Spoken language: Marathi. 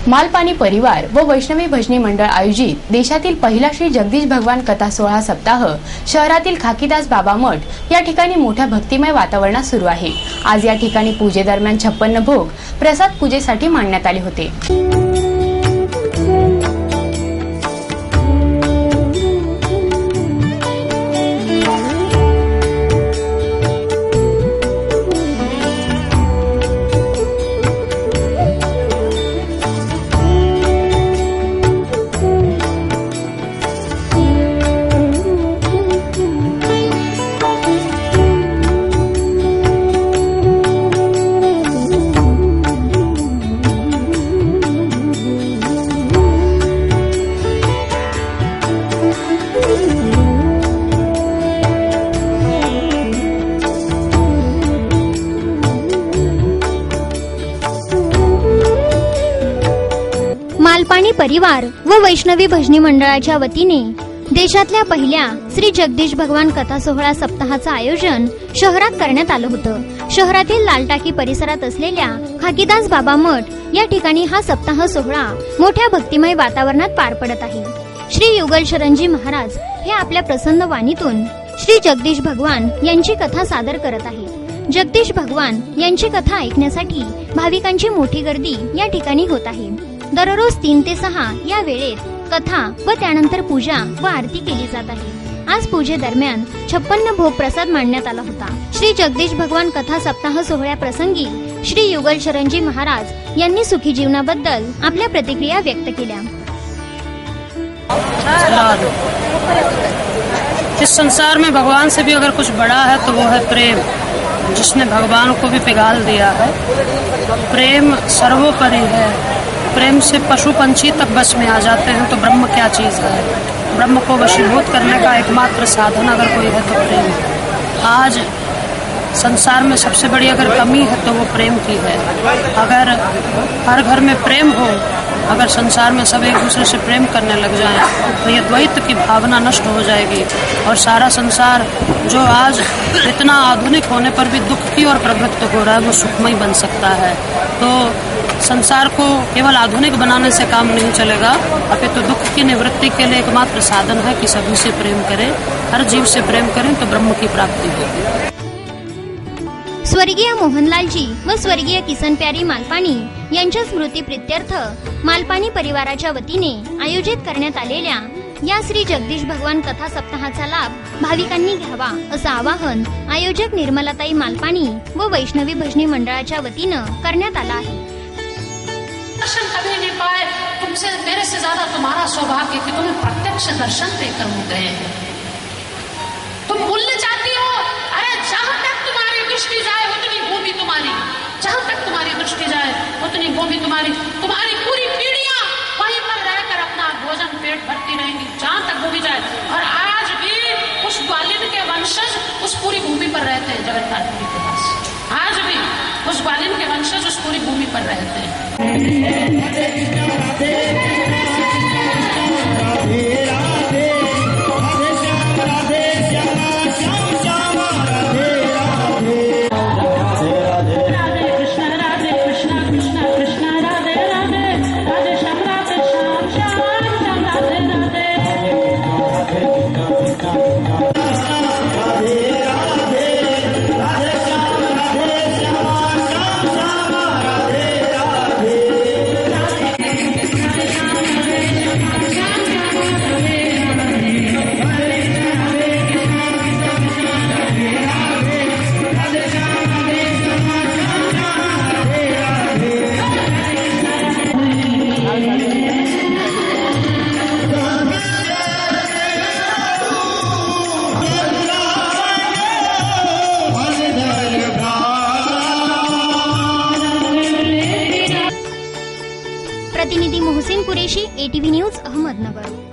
मालपानी परिवार व वैष्णवी भजनी मंडळ आयोजित देशातील पहिला श्री जगदीश भगवान कथा सोहळा सप्ताह शहरातील खाकीदास बाबा मठ या ठिकाणी मोठ्या भक्तिमय वातावरणात सुरू आहे। आज या ठिकाणी पूजेदरम्यान 56 भोग प्रसाद पूजेसाठी मांडण्यात आले होते। मालपानी परिवार व वैष्णवी भजनी मंडळाच्या वतीने देशातल्या पहिल्या श्री जगदीश भगवान कथा सोहळा सप्ताहाचं आयोजन शहरात करण्यात आलं होतं। शहरातील लालटाकी परिसरात असलेल्या खाकीदास बाबा मठ या ठिकाणी हा सप्ताह सोहळा मोठ्या भक्तिमय वातावरणात पार पडत आहे। श्री युगल शरणजी महाराज हे आपल्या प्रसन्न वाणीतून श्री जगदीश भगवान यांची कथा सादर करत आहेत। जगदीश भगवान यांची कथा ऐकण्यासाठी भाविकांची मोठी गर्दी या ठिकाणी होत आहे। दररोज 3 ते 6 या वेळेत कथा व त्यानंतर पूजा व आरती केली जात आहे। आज पूजेदरम्यान 56 भोग प्रसाद मांडण्यात आला होता। श्री जगदीश भगवान कथा सप्ताह सोहळ्याप्रसंगी श्री युगल शरणजी महाराज यांनी सुखी जीवनाबद्दल आपल्या प्रतिक्रिया व्यक्त केल्या। इस संसार में भगवान से भी अगर कुछ बड़ा है तो वो है प्रेम, जिसने भगवान को भी पिघाल दिया है। प्रेम सर्वोपरि है। प्रेम से पशु पंछी तक बस में आ जाते हैं, तो ब्रह्म क्या चीज है। ब्रह्म को वशीभूत करने का एकमात्र साधन अगर कोई है तो प्रेम। आज संसार में सबसे बड़ी अगर कमी है तो वो प्रेम की है। अगर हर घर में प्रेम हो, अगर संसार में सब एक दूसरे से प्रेम करने लग जाएं, तो ये द्वैत की भावना नष्ट हो जाएगी और सारा संसार जो आज इतना आधुनिक होने पर भी दुख की ओर प्रवृत्त हो रहा है वो सुखमय बन सकता है। तो संसार को केवल आधुनिक बनाने से काम नहीं चलेगा, अपितु दुख की निवृत्ति के लिए एकमात्र साधन है कि सभी से प्रेम करें, हर जीव से प्रेम करें तो ब्रह्म की प्राप्ति होगी। स्वर्गीय मोहनलालजी व स्वर्गीय किसन प्यारी मालपानी यांच्या स्मृती प्रित्यर्थ मालपानी परिवाराच्या वतीने आयोजित करण्यात आलेल्या या श्री जगदीश भगवान कथा सप्ताहाचा लाभ भाविकांनी घ्यावा असं आवाहन आयोजक निर्मलाताई मालपानी व वैष्णवी भजनी मंडळाच्या वतीनं करण्यात आलं आहे। दर्शन कभी नहीं पाए, तुमसे मेरे से ज्यादा तुम्हारा सौभाग्य कि तुम्हें प्रत्यक्ष दर्शन देकर हो गए हैं। तुम भूलने चाहती हो, अरे जहां तक तुम्हारी दृष्टि जाए उतनी भूमि तुम्हारी, जहां तक तुम्हारी दृष्टि जाए उतनी भूमि तुम्हारी। तुम्हारी पूरी पीढ़ियां वहीं पर रहकर अपना भोजन पेट भरती रहेंगी जहां तक भूमि जाए। और आज भी उस ग्वालिन के वंशज उस पूरी भूमि पर रहते हैं। जगन्नाथपुरी के पास आज भी उस ग्वालिन के वंशज उस पूरी भूमि पर रहते हैं। प्रतिनिधी मोहसिन कुरेशी, ATV न्यूज, अहमदनगर।